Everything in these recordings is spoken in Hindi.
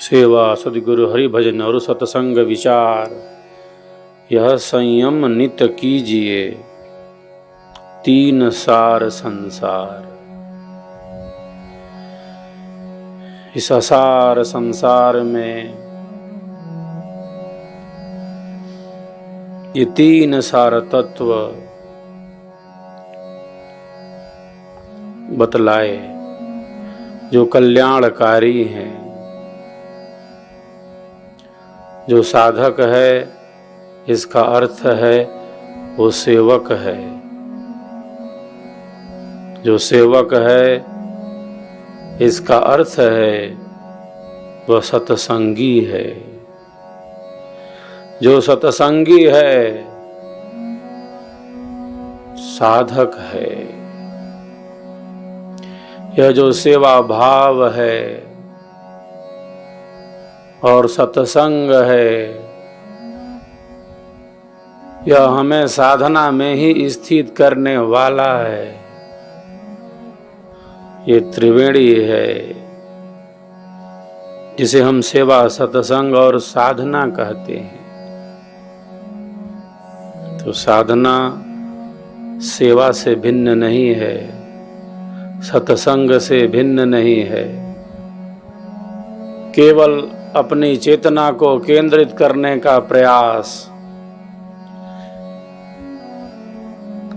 सेवा सद्गुरु हरि भजन और सत्संग विचार, यह संयम नित कीजिए, तीन सार संसार। इस असार संसार में ये तीन सार तत्व बतलाए जो कल्याणकारी हैं। जो साधक है इसका अर्थ है वो सेवक है, जो सेवक है इसका अर्थ है वह सत्संगी है, जो सत्संगी है साधक है। यह जो सेवा भाव है और सत्संग है, यह हमें साधना में ही स्थित करने वाला है। ये त्रिवेणी है जिसे हम सेवा, सत्संग और साधना कहते हैं। तो साधना सेवा से भिन्न नहीं है, सत्संग से भिन्न नहीं है। केवल अपनी चेतना को केंद्रित करने का प्रयास,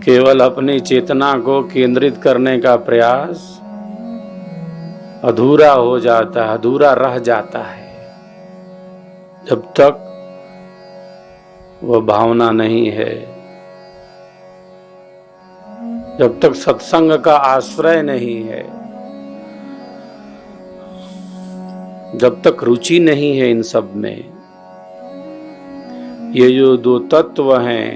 केवल अपनी चेतना को केंद्रित करने का प्रयास अधूरा हो जाता है, अधूरा रह जाता है जब तक वह भावना नहीं है, जब तक सत्संग का आश्रय नहीं है, जब तक रुचि नहीं है इन सब में। ये जो दो तत्व हैं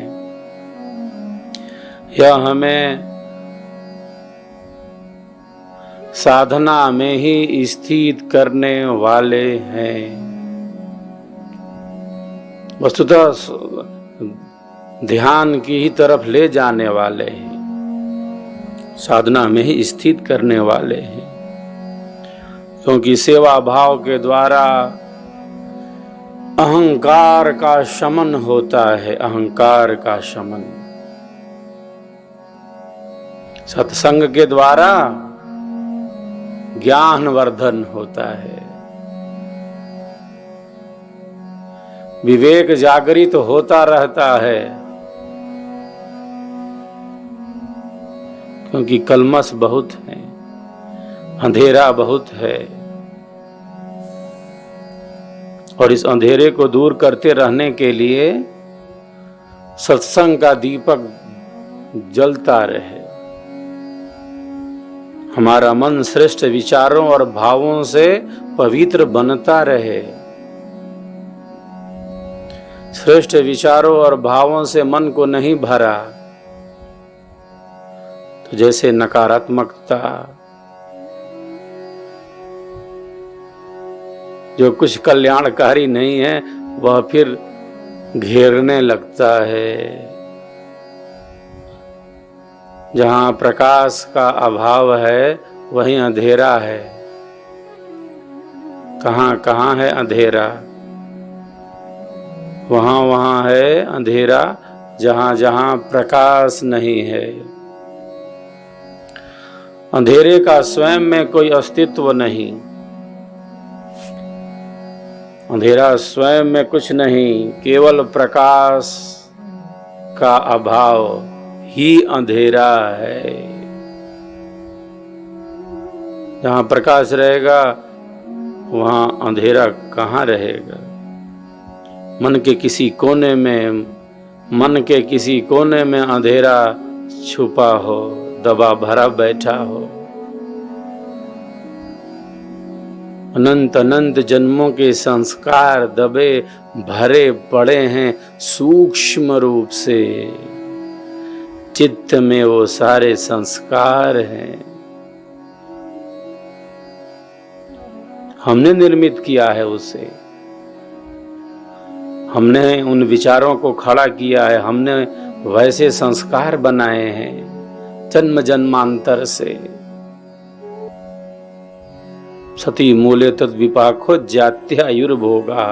यह हमें साधना में ही स्थित करने वाले हैं। वस्तुतः ध्यान की ही तरफ ले जाने वाले हैं, साधना में ही स्थित करने वाले हैं। क्योंकि सेवा भाव के द्वारा अहंकार का शमन होता है, अहंकार का शमन। सत्संग के द्वारा ज्ञान वर्धन होता है, विवेक जागृत होता रहता है। क्योंकि कलमश बहुत है, अंधेरा बहुत है, और इस अंधेरे को दूर करते रहने के लिए सत्संग का दीपक जलता रहे। हमारा मन श्रेष्ठ विचारों और भावों से पवित्र बनता रहे। श्रेष्ठ विचारों और भावों से मन को नहीं भरा तो जैसे नकारात्मकता, जो कुछ कल्याणकारी नहीं है, वह फिर घेरने लगता है। जहाँ प्रकाश का अभाव है वहीं अंधेरा है। कहाँ कहाँ है अंधेरा? वहाँ वहाँ है अंधेरा जहाँ जहाँ प्रकाश नहीं है। अंधेरे का स्वयं में कोई अस्तित्व नहीं, अंधेरा स्वयं में कुछ नहीं, केवल प्रकाश का अभाव ही अंधेरा है। जहाँ प्रकाश रहेगा वहाँ अंधेरा कहाँ रहेगा? मन के किसी कोने में अंधेरा छुपा हो, दबा भरा बैठा हो। अनंत अनंत जन्मों के संस्कार दबे भरे पड़े हैं सूक्ष्म रूप से। चित्त में वो सारे संस्कार हैं, हमने निर्मित किया है उसे, हमने उन विचारों को खड़ा किया है, हमने वैसे संस्कार बनाए हैं जन्म जन्मांतर से। सती मूले तद विपाको जात्यायुर्भोगा।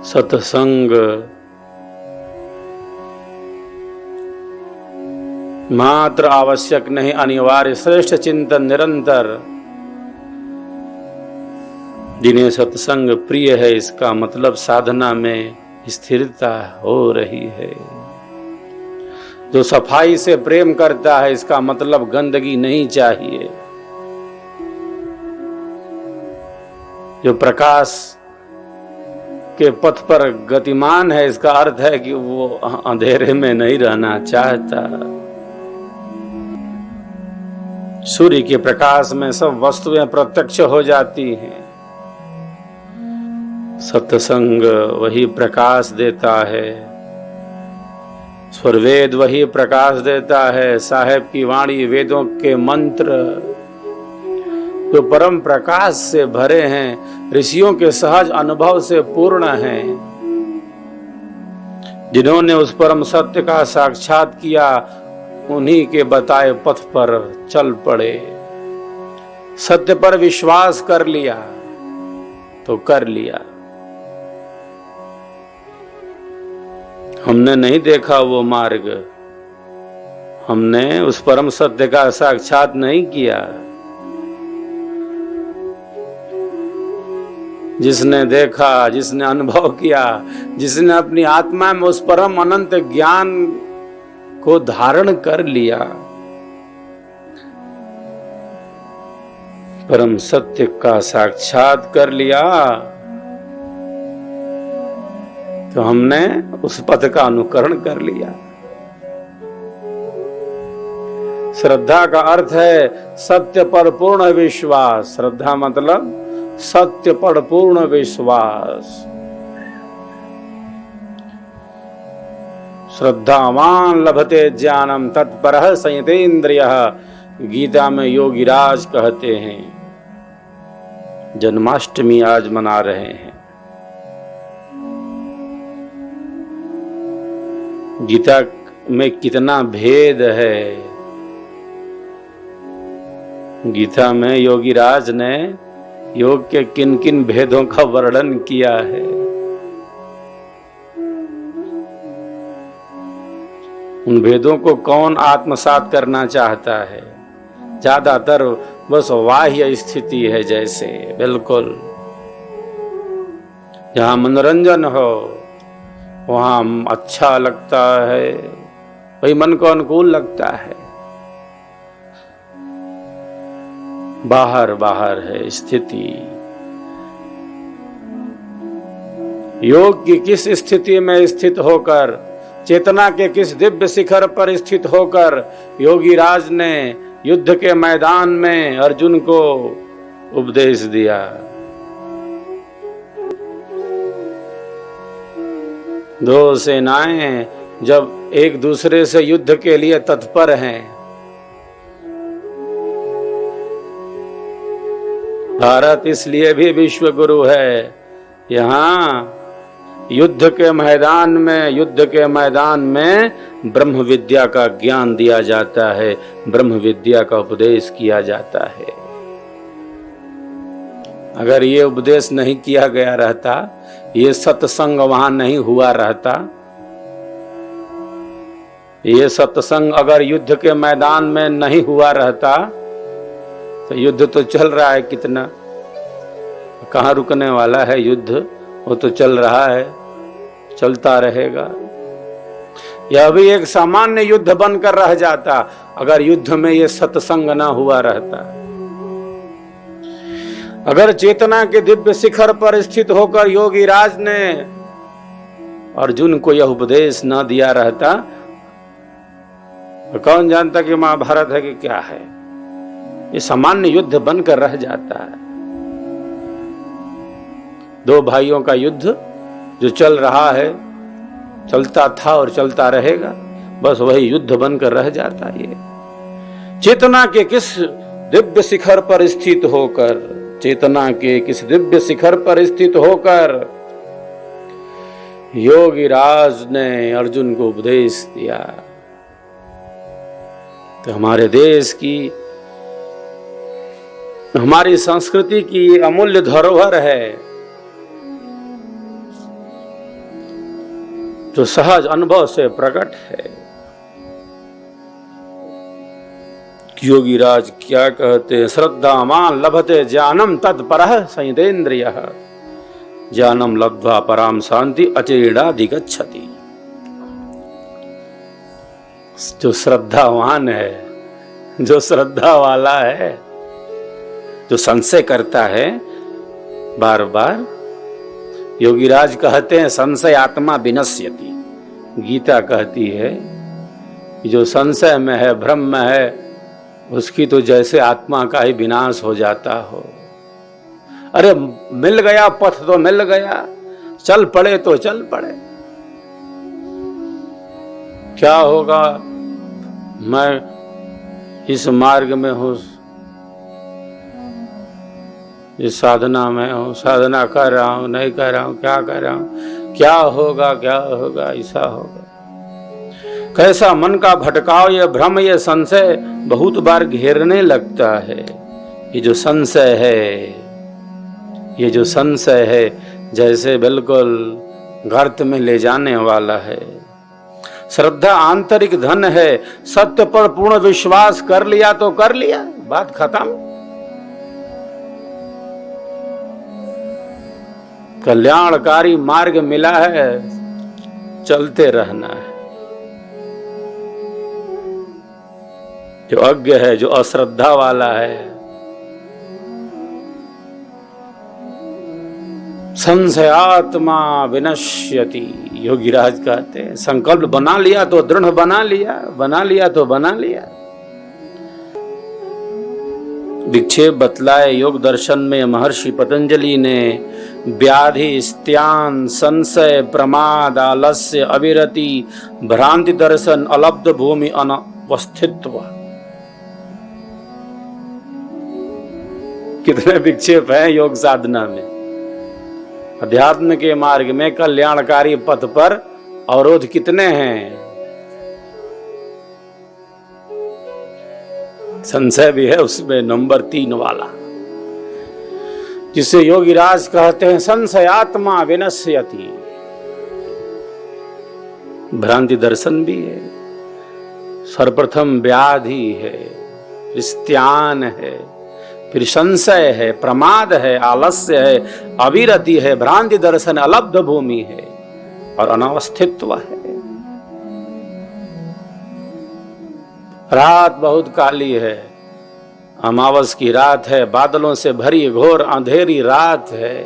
सत्संग मात्र आवश्यक नहीं, अनिवार्य, श्रेष्ठ चिंतन निरंतर। जिन्हें सत्संग प्रिय है, इसका मतलब साधना में स्थिरता हो रही है। जो सफाई से प्रेम करता है, इसका मतलब गंदगी नहीं चाहिए। जो प्रकाश के पथ पर गतिमान है, इसका अर्थ है कि वो अंधेरे में नहीं रहना चाहता। सूर्य के प्रकाश में सब वस्तुएं प्रत्यक्ष हो जाती हैं। सत्संग वही प्रकाश देता है, स्वरवेद वही प्रकाश देता है। साहेब की वाणी, वेदों के मंत्र जो परम प्रकाश से भरे हैं, ऋषियों के सहज अनुभव से पूर्ण हैं, जिन्होंने उस परम सत्य का साक्षात किया, उन्हीं के बताए पथ पर चल पड़े। सत्य पर विश्वास कर लिया तो कर लिया। हमने नहीं देखा वो मार्ग, हमने उस परम सत्य का साक्षात नहीं किया। जिसने देखा, जिसने अनुभव किया, जिसने अपनी आत्मा में उस परम अनंत ज्ञान को धारण कर लिया, परम सत्य का साक्षात कर लिया, तो हमने उस पथ का अनुकरण कर लिया। श्रद्धा का अर्थ है सत्य पर पूर्ण विश्वास। श्रद्धा मतलब सत्य पर पूर्ण विश्वास। श्रद्धावान लभते ज्ञानम तत्परः संयतेन्द्रियः, गीता में योगीराज कहते हैं। जन्माष्टमी आज मना रहे हैं। गीता में कितना भेद है। गीता में योगीराज ने योग के किन किन भेदों का वर्णन किया है। उन भेदों को कौन आत्मसात करना चाहता है? ज्यादातर बस बाह्य स्थिति है, जैसे बिल्कुल जहां मनोरंजन हो, वहां अच्छा लगता है, वही मन को अनुकूल लगता है। बाहर बाहर है स्थिति। योग की किस स्थिति में स्थित होकर, चेतना के किस दिव्य शिखर पर स्थित होकर योगीराज ने युद्ध के मैदान में अर्जुन को उपदेश दिया। दो सेनाएं जब एक दूसरे से युद्ध के लिए तत्पर हैं, भारत इसलिए भी विश्व गुरु है। यहाँ युद्ध के मैदान में ब्रह्म विद्या का ज्ञान दिया जाता है, ब्रह्म विद्या का उपदेश किया जाता है। अगर ये उपदेश नहीं किया गया रहता, ये सत्संग वहां नहीं हुआ रहता, ये सत्संग अगर युद्ध के मैदान में नहीं हुआ रहता, तो युद्ध तो चल रहा है कितना, कहाँ रुकने वाला है युद्ध? वो तो चल रहा है, चलता रहेगा। यह भी एक सामान्य युद्ध बनकर रह जाता अगर युद्ध में यह सत्संग ना हुआ रहता। अगर चेतना के दिव्य शिखर पर स्थित होकर योगीराज ने अर्जुन को यह उपदेश न दिया रहता, तो कौन जानता कि महाभारत है कि क्या है। ये सामान्य युद्ध बनकर रह जाता है। दो भाइयों का युद्ध जो चल रहा है, चलता था और चलता रहेगा, बस वही युद्ध बनकर रह जाता है। ये चेतना के किस दिव्य शिखर पर स्थित होकर, चेतना के किस दिव्य शिखर पर स्थित होकर योगीराज ने अर्जुन को उपदेश दिया। तो हमारे देश की हमारी संस्कृति की अमूल्य धरोहर है, जो सहज अनुभव से प्रकट है। योगीराज क्या कहते हैं? श्रद्धावान लभते ज्ञानम तत्परः संयतेन्द्रियः, ज्ञानम लब्ध्वा पराम शांति अचेडाधिगच्छति। जो श्रद्धावान है, जो श्रद्धा वाला है, जो संशय करता है बार बार, योगीराज कहते हैं संशय आत्मा विनश्यति। गीता कहती है जो संशय में है, भ्रम में है, उसकी तो जैसे आत्मा का ही विनाश हो जाता हो। अरे मिल गया पथ तो मिल गया, चल पड़े तो चल पड़े, क्या होगा? मैं इस मार्ग में हूं, इस साधना में हूं, साधना कर रहा हूं, नहीं कर रहा हूं, क्या कर रहा हूं, क्या होगा, क्या होगा, ऐसा होगा। कैसा मन का भटकाव, ये भ्रम, ये संशय बहुत बार घेरने लगता है। ये जो संशय है, ये जो संशय है, जैसे बिल्कुल गर्त में ले जाने वाला है। श्रद्धा आंतरिक धन है, सत्य पर पूर्ण विश्वास कर लिया तो कर लिया, बात खत्म। कल्याणकारी मार्ग मिला है, चलते रहना है। जो अज्ञ है, जो अश्रद्धा वाला है, संशयात्मा विनश्यति। योगीराज कहते हैं संकल्प बना लिया तो दृढ़ बना लिया, बना लिया तो बना लिया। विक्षेप बतलाए योग दर्शन में महर्षि पतंजलि ने व्याधि, स्त्यान, संशय, प्रमाद, आलस्य, अविरति, भ्रांति दर्शन, अलब्ध भूमि, अनवस्थित्व, कितने विक्षेप हैं योग साधना में। अध्यात्म के मार्ग में, कल्याणकारी पथ पर अवरोध कितने हैं। संशय भी है उसमें नंबर 3 वाला, जिसे योगीराज कहते हैं संशयात्मा विनश्यति। भ्रांति दर्शन भी है, सर्वप्रथम व्याधि है, स्त्यान है, फिर संशय है, प्रमाद है, आलस्य है, अविरति है, भ्रांति दर्शन, अलब्ध भूमि है और अनावस्थित्व है। रात बहुत काली है, अमावस की रात है, बादलों से भरी घोर अंधेरी रात है।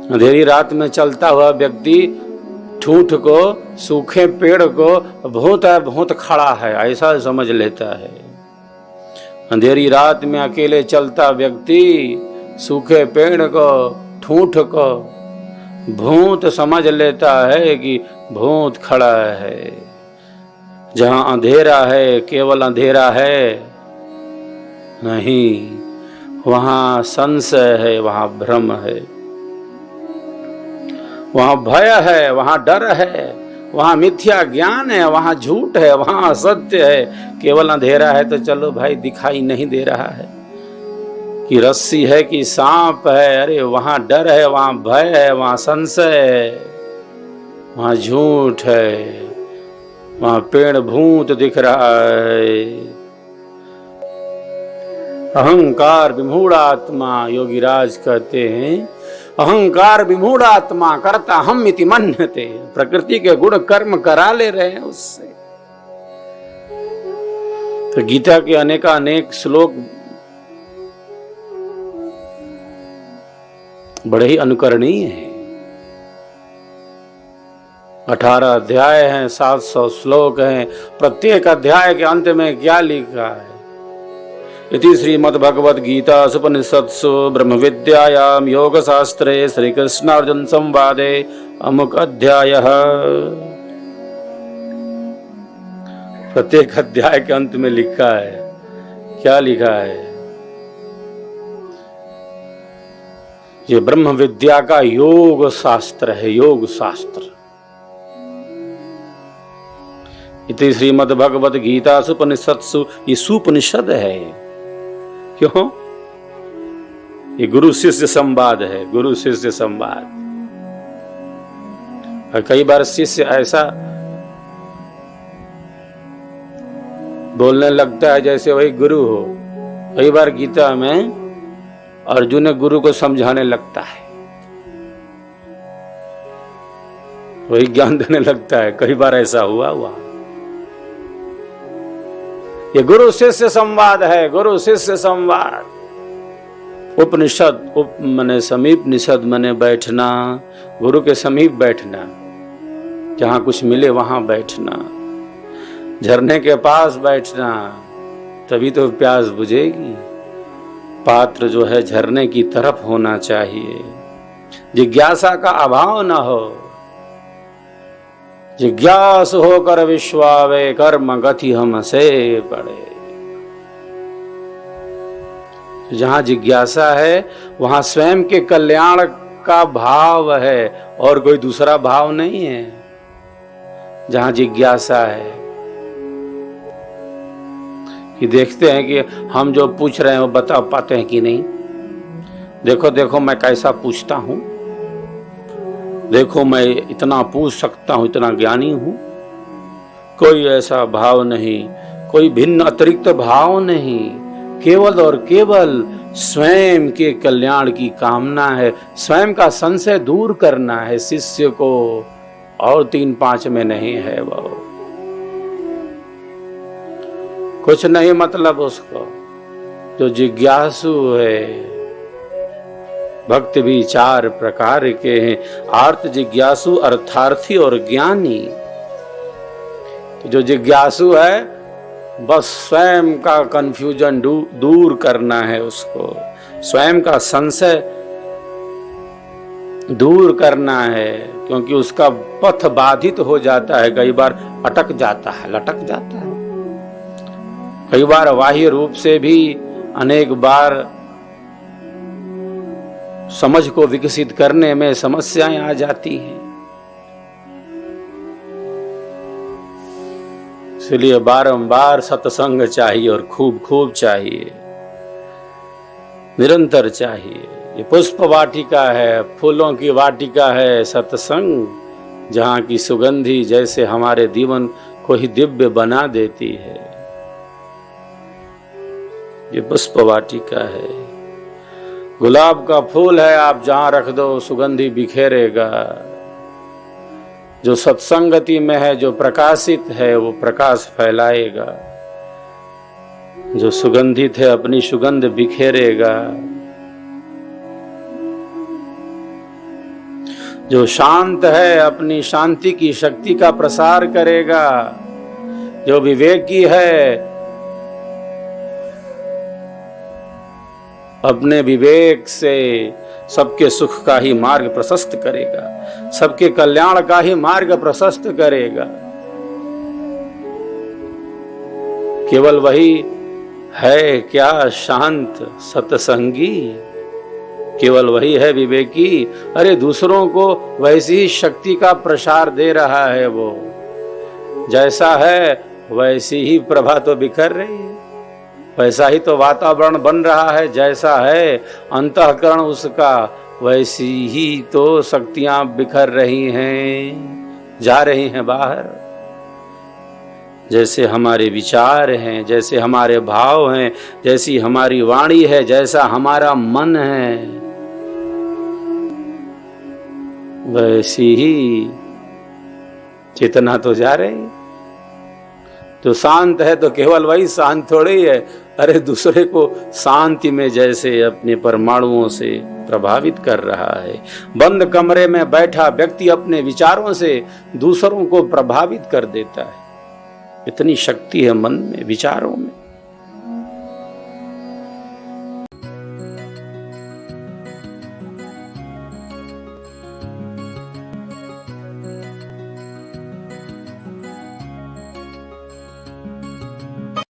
अंधेरी रात में चलता हुआ व्यक्ति ठूठ को, सूखे पेड़ को भूत है, भूत खड़ा है ऐसा समझ लेता है। अंधेरी रात में अकेले चलता व्यक्ति सूखे पेड़ को, ठूठ को भूत समझ लेता है कि भूत खड़ा है। जहां अंधेरा है, केवल अंधेरा है नहीं, वहां संशय है, वहां भ्रम है, वहां भय है, वहां डर है, वहां मिथ्या ज्ञान है, वहां झूठ है, वहां असत्य है। केवल अंधेरा है तो चलो भाई दिखाई नहीं दे रहा है कि रस्सी है कि सांप है, अरे वहां डर है, वहां भय है, वहां संशय है, वहां झूठ है, वहां पेड़ भूत दिख रहा है। अहंकार विमूढ़ आत्मा, योगीराज कहते हैं अहंकार विमूढ़ आत्मा करता हम इति मन्यते। प्रकृति के गुण कर्म करा ले रहे हैं उससे। तो गीता के अनेक श्लोक बड़े ही अनुकरणीय हैं। 18 अध्याय हैं, 700 श्लोक हैं। प्रत्येक अध्याय के अंत में क्या लिखा है? इति श्रीमद्भगवद गीता उपनिषत्सु ब्रह्म विद्यायाम योग शास्त्रे श्री कृष्ण अर्जुन संवादे अमुक अध्याय। प्रत्येक अध्याय के अंत में लिखा है, क्या लिखा है? ये ब्रह्म विद्या का योग शास्त्र है, योग शास्त्र। इति श्रीमद्भगवद गीता उपनिषत्सु, ये सुपनिषद है। क्यों? ये गुरु शिष्य संवाद है, गुरु शिष्य संवाद। और कई बार शिष्य ऐसा बोलने लगता है जैसे वही गुरु हो। कई बार गीता में अर्जुन ने गुरु को समझाने लगता है, वही ज्ञान देने लगता है। कई बार ऐसा हुआ। ये गुरु शिष्य संवाद है, गुरु शिष्य संवाद। उपनिषद मने समीप, निषद मने बैठना, गुरु के समीप बैठना, जहां कुछ मिले वहां बैठना, झरने के पास बैठना, तभी तो प्यास बुझेगी। पात्र जो है झरने की तरफ होना चाहिए, जिज्ञासा का अभाव न हो। जिज्ञास होकर विश्वावे, कर्म गति हमसे पड़े। जहां जिज्ञासा है वहां स्वयं के कल्याण का भाव है और कोई दूसरा भाव नहीं है। जहां जिज्ञासा है कि देखते हैं कि हम जो पूछ रहे हैं वो बता पाते हैं कि नहीं। देखो देखो मैं कैसा पूछता हूं, देखो मैं इतना पूछ सकता हूं, इतना ज्ञानी हूं। कोई ऐसा भाव नहीं, कोई भिन्न अतिरिक्त भाव नहीं, केवल और केवल स्वयं के कल्याण की कामना है। स्वयं का संशय दूर करना है शिष्य को, और 3-5 में नहीं है वो। कुछ नहीं मतलब उसको। जो जिज्ञासु है, भक्त भी 4 प्रकार के हैं, आर्त जिज्ञासु, अर्थार्थी और ज्ञानी। तो जो जिज्ञासु है बस स्वयं का कंफ्यूजन दूर करना है उसको, स्वयं का संशय दूर करना है, क्योंकि उसका पथ बाधित हो जाता है। कई बार अटक जाता है, लटक जाता है। कई बार बाह्य रूप से भी अनेक बार समझ को विकसित करने में समस्याएं आ जाती हैं। इसलिए बारंबार सत्संग चाहिए और खूब खूब चाहिए, निरंतर चाहिए। ये पुष्प वाटिका है, फूलों की वाटिका है सत्संग, जहां की सुगंधी जैसे हमारे जीवन को ही दिव्य बना देती है। ये पुष्प वाटिका है। गुलाब का फूल है, आप जहां रख दो सुगंधी बिखेरेगा। जो सत्संगति में है, जो प्रकाशित है, वो प्रकाश फैलाएगा। जो सुगंधित है अपनी सुगंध बिखेरेगा। जो शांत है अपनी शांति की शक्ति का प्रसार करेगा। जो विवेकी है अपने विवेक से सबके सुख का ही मार्ग प्रशस्त करेगा, सबके कल्याण का ही मार्ग प्रशस्त करेगा। केवल वही है क्या शांत सत्संगी, केवल वही है विवेकी। अरे दूसरों को वैसी ही शक्ति का प्रसार दे रहा है। वो जैसा है वैसी ही प्रभा तो बिखर रही है, वैसा ही तो वातावरण बन रहा है। जैसा है अंतःकरण उसका, वैसी ही तो शक्तियां बिखर रही हैं, जा रही हैं बाहर। जैसे हमारे विचार हैं, जैसे हमारे भाव हैं, जैसी हमारी वाणी है, जैसा हमारा मन है, वैसी ही चेतना तो जा रही। जो शांत है तो केवल वही शांत थोड़ी है। अरे दूसरे को शांति में जैसे अपने परमाणुओं से प्रभावित कर रहा है। बंद कमरे में बैठा व्यक्ति अपने विचारों से दूसरों को प्रभावित कर देता है। इतनी शक्ति है मन में, विचारों में।